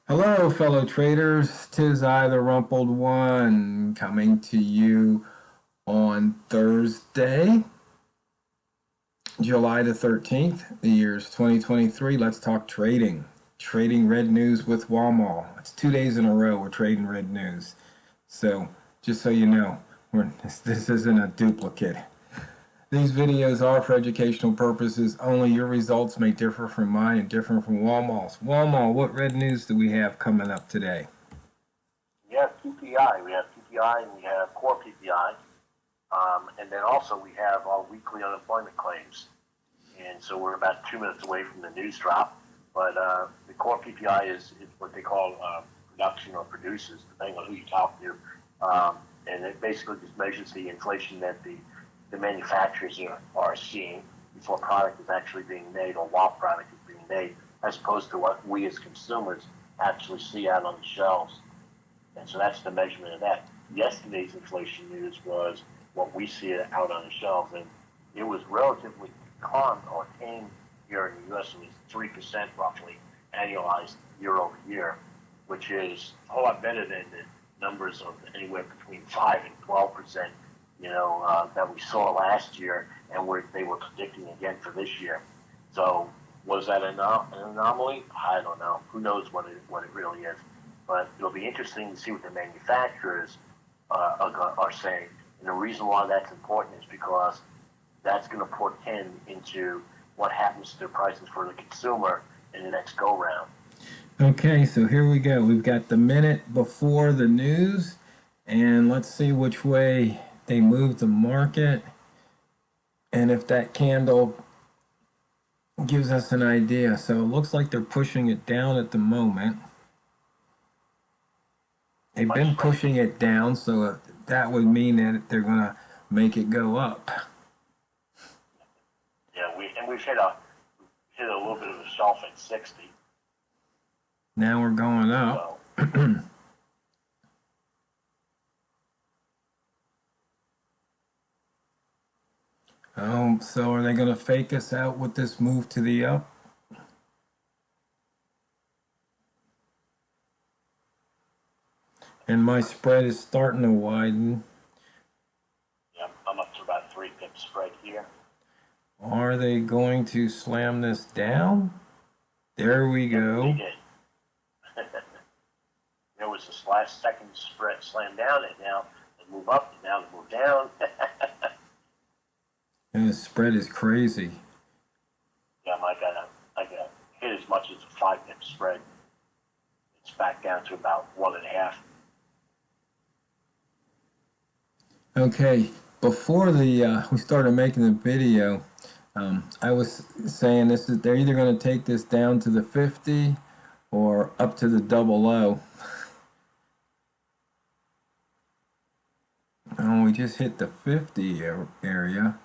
Hello, fellow traders. Tis I, the Rumpled One, coming to you on Thursday, July the 13th. The year's 2023. Let's talk trading. Trading red news with Walmal. It's 2 days in a row we're trading red news. So, just so you know, this isn't a duplicate. These videos are for educational purposes only. Your results may differ from mine and differ from Walmal's. Walmal, what red news do we have coming up today? We have PPI. We have PPI and we have core PPI. And then also we have our weekly unemployment claims. And so we're about 2 minutes away from the news drop. But the core PPI is what they call production or produces, depending on who you talk to. And it basically just measures the inflation that the manufacturers are seeing before product is actually being made or while product is being made, as opposed to what we as consumers actually see out on the shelves. And so that's the measurement of that. Yesterday's inflation news was what we see out on the shelves, and it was relatively calm or tame here in the U.S. It was 3% roughly annualized year over year, which is a whole lot better than the numbers of anywhere between 5 and 12%, that we saw last year, and they were predicting again for this year. So was that an anomaly? I don't know. Who knows what it really is? But it'll be interesting to see what the manufacturers are saying. And the reason why that's important is because that's going to portend into what happens to prices for the consumer in the next go-round. Okay, so here we go. We've got the minute before the news, and let's see which way they move the market, and if that candle gives us an idea. So it looks like they're pushing it down at the moment. They've been pushing it down, so that would mean that they're going to make it go up. Yeah, we've hit a little bit of a shelf at 60. Now we're going up. So. So are they going to fake us out with this move to the up? And my spread is starting to widen. Yeah, I'm up to about 3 pips spread here. Are they going to slam this down? There we go. They did. There was this last second spread slam down, and now they move up, and now they move down. And the spread is crazy. Yeah, I got hit as much as a 5 pip spread. It's back down to about 1.5. Okay, before we started making the video, I was saying they're either going to take this down to the 50 or up to the double O. Oh, we just hit the 50 area.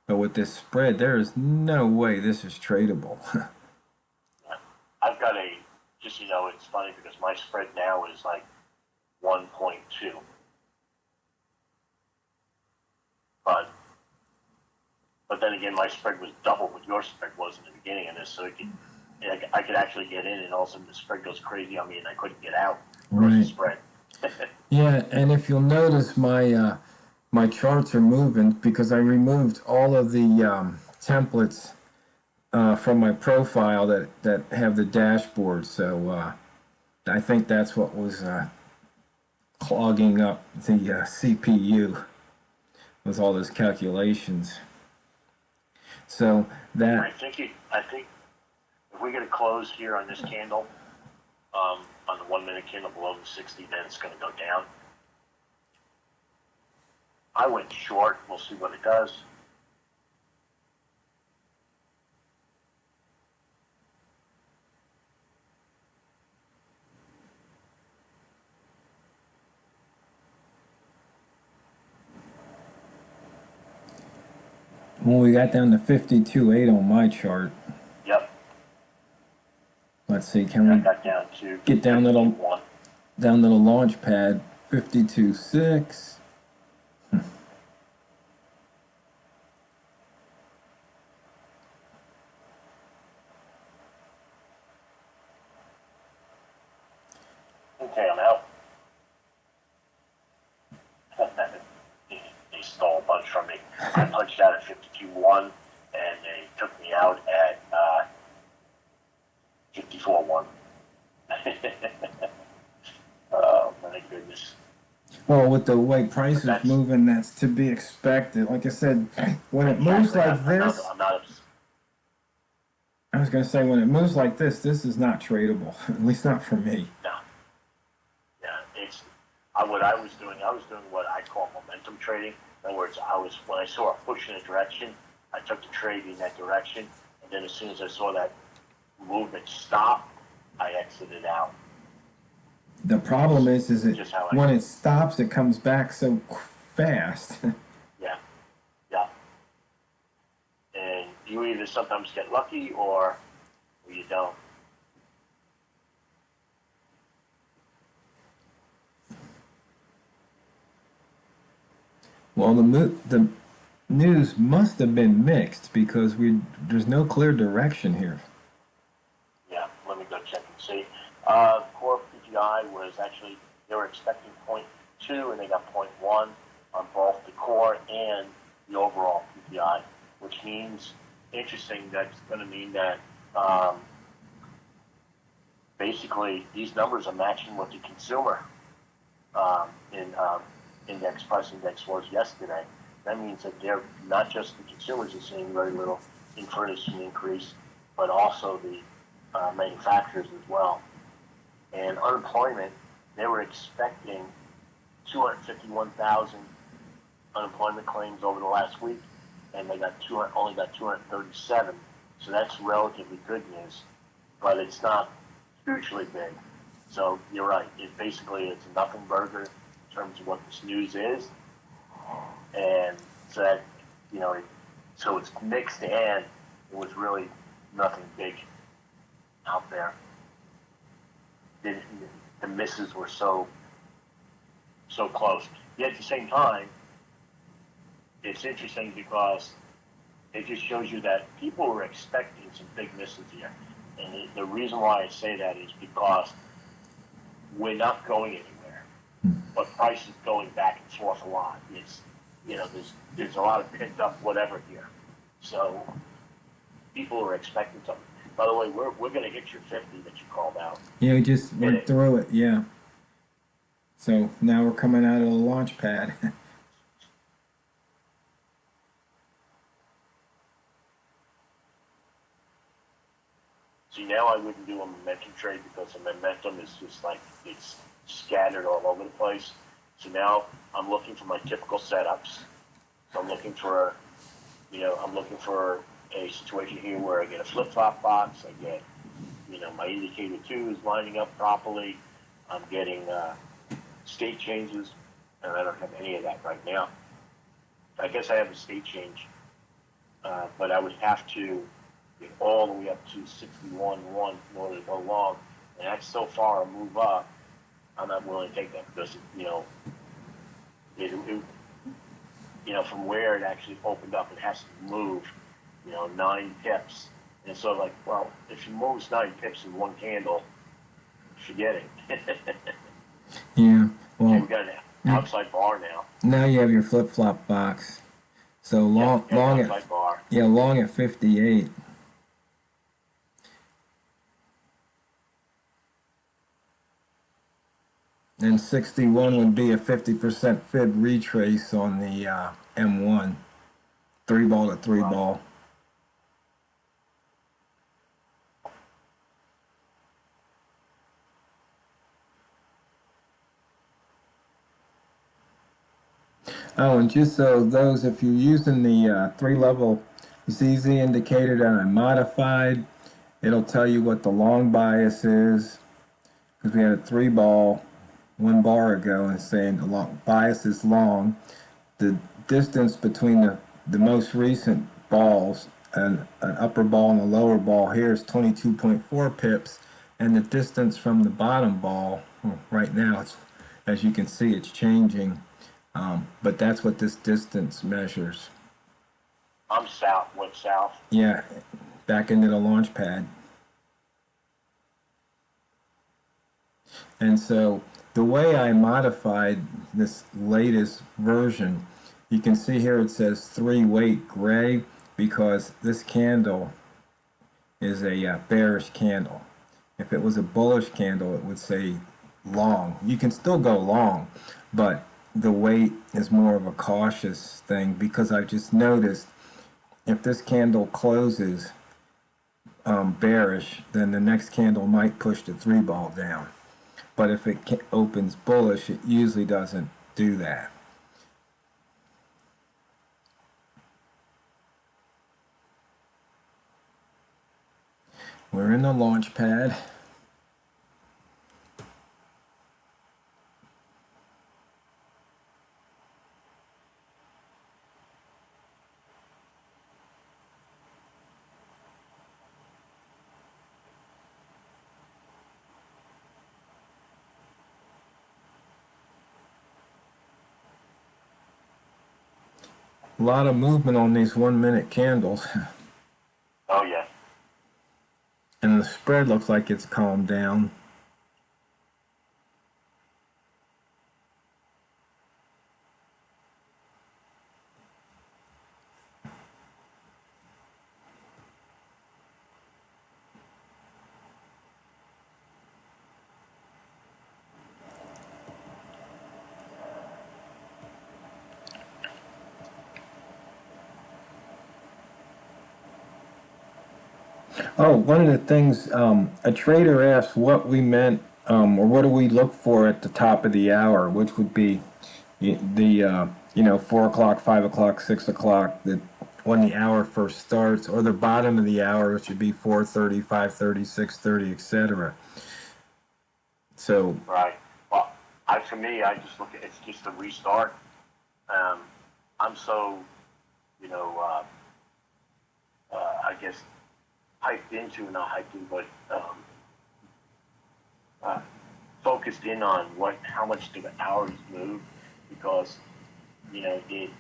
But with this spread, there is no way this is tradable. I've got just it's funny because my spread now is like 1.2. But then again, my spread was double what your spread was in the beginning of this, so I could actually get in, and all of a sudden the spread goes crazy on me, and I couldn't get out. Right. The spread. Yeah, and if you'll notice, my charts are moving because I removed all of the templates from my profile that have the dashboard. So I think that's what was clogging up the CPU with all those calculations. So that I think if we get a close here on this candle, on the 1 minute candle below the 60, then it's going to go down. I went short. We'll see what it does. Well, we got down to 52.8 on my chart. Yep. Let's see, can we get down to the launch pad? 52.6. Okay, I'm out. They stole a bunch from me. I punched out at 52.1, and they took me out at 54.1. Oh my goodness. Well, with the way prices moving, that's to be expected. Like I said, when it moves like this, I was going to say, when it moves like this is not tradable. At least not for me. No. Yeah, what I was doing what I call momentum trading. In other words, when I saw a push in a direction, I took the trade in that direction, and then as soon as I saw that movement stop, I exited out. The problem is when it stops, it comes back so fast. Yeah, yeah. And you either sometimes get lucky or you don't. Well, the news must have been mixed because there's no clear direction here. Yeah, let me go check and see. Core PPI was actually, they were expecting 0.2 and they got 0.1 on both the core and the overall PPI, which means, interesting, that's going to mean that basically these numbers are matching what the consumer price index was yesterday. That means that they're not just the consumers are seeing very little inflation increase, but also the manufacturers as well. And unemployment, they were expecting 251,000 unemployment claims over the last week, and they only got 237. So that's relatively good news, but it's not hugely big. So you're right. It's a nothing burger in terms of what this news is, and so that so it's mixed, and it was really nothing big out there. The misses were so close. Yet at the same time, it's interesting because it just shows you that people were expecting some big misses here. And the reason why I say that is because we're not going anywhere, but price is going back and forth a lot. It's, there's a lot of pent up whatever here. So people are expecting something. By the way, we're going to hit your 50 that you called out. Yeah, we just went through it, yeah. So now we're coming out of the launch pad. See, now I wouldn't do a momentum trade because the momentum is just like, it's scattered all over the place. So now I'm looking for my typical setups. So I'm looking for a situation here where I get a flip-flop box, I get, my indicator 2 is lining up properly, I'm getting state changes, and I don't have any of that right now. I guess I have a state change, but I would have to get all the way up to 61.1 in order to go long, and that's so far a move up, I'm not willing to take that because, from where it actually opened up, it has to move, 9 pips. And so like, well, if you moves 9 pips in one candle, forget it. Yeah, well. Okay, we got an outside bar now. Now you have your flip-flop box. So long at 58. And 61 would be a 50% fib retrace on the M1. 3-ball to 3-ball. Oh, and just so those, if you're using the 3-level ZZ indicator that I modified, it'll tell you what the long bias is. Because we had a 3-ball 1 bar ago and saying the long bias is long. The distance between the most recent balls, an upper ball and a lower ball here is 22.4 pips, and the distance from the bottom ball, right now, it's, as you can see, it's changing. But that's what this distance measures. I'm south, went south. Yeah, back into the launch pad. And so the way I modified this latest version, you can see here it says 3-weight gray because this candle is a bearish candle. If it was a bullish candle, it would say long. You can still go long, but the weight is more of a cautious thing because I just noticed if this candle closes bearish, then the next candle might push the 3-ball down. But if it opens bullish, it usually doesn't do that. We're in the launch pad. A lot of movement on these 1-minute candles. Oh, yeah. And the spread looks like it's calmed down. Oh, one of the things, a trader asked what we meant, or what do we look for at the top of the hour, which would be the 4 o'clock, 5 o'clock, 6 o'clock, when the hour first starts, or the bottom of the hour, which would be 4:30, 5:30, 6:30, etc. So, Right. Well, for me, I just look at it's just a restart. I'm so, you know, I guess hyped into, not hyped in, but focused in on how much the hours move, because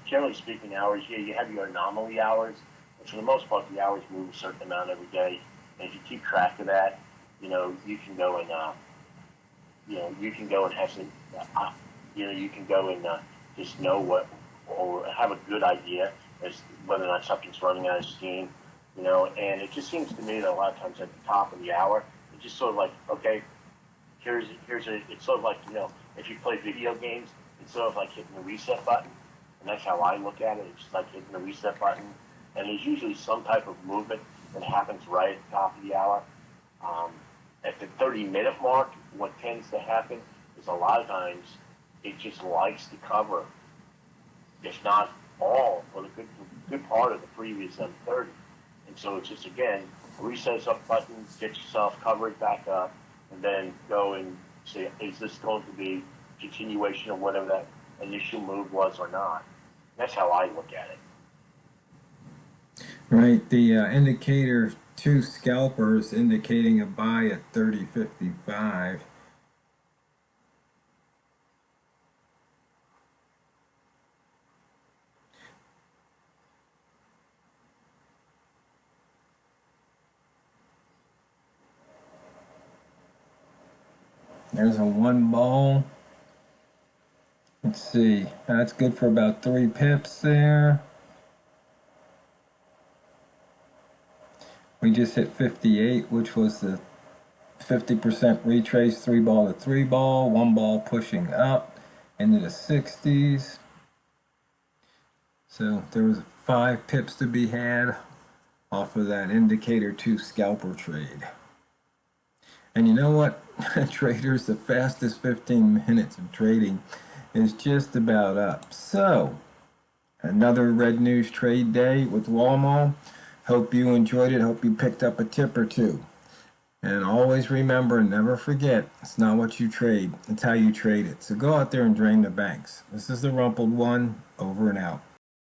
generally speaking, hours, yeah, you have your anomaly hours, but for the most part, the hours move a certain amount every day, and if you keep track of that, you can go and you can go and have some, you can go and just know what, or have a good idea as whether or not something's running out of steam, and it just seems to me that a lot of times at the top of the hour, it's just sort of like, okay, it's sort of like, if you play video games, it's sort of like hitting the reset button, and that's how I look at it. It's just like hitting the reset button, and there's usually some type of movement that happens right at the top of the hour. At the 30-minute mark, what tends to happen is a lot of times it just likes to cover, if not all, or the good part of the previous 30. And so it's just, again, reset up button, get yourself covered back up, and then go and say, is this going to be continuation of whatever that initial move was or not? That's how I look at it. right, the indicator 2 scalpers indicating a buy at 30.55. There's a 1 ball. Let's see. That's good for about 3 pips there. We just hit 58, which was the 50% retrace 3 ball to 3 ball. 1 ball pushing up into the 60s. So there was 5 pips to be had off of that indicator 2 scalper trade. And you know what? Traders, the fastest 15 minutes of trading is just about up. So, another Red News trade day with Walmal. Hope you enjoyed it. Hope you picked up a tip or two. And always remember and never forget, it's not what you trade, it's how you trade it. So go out there and drain the banks. This is the Rumpled One, over and out.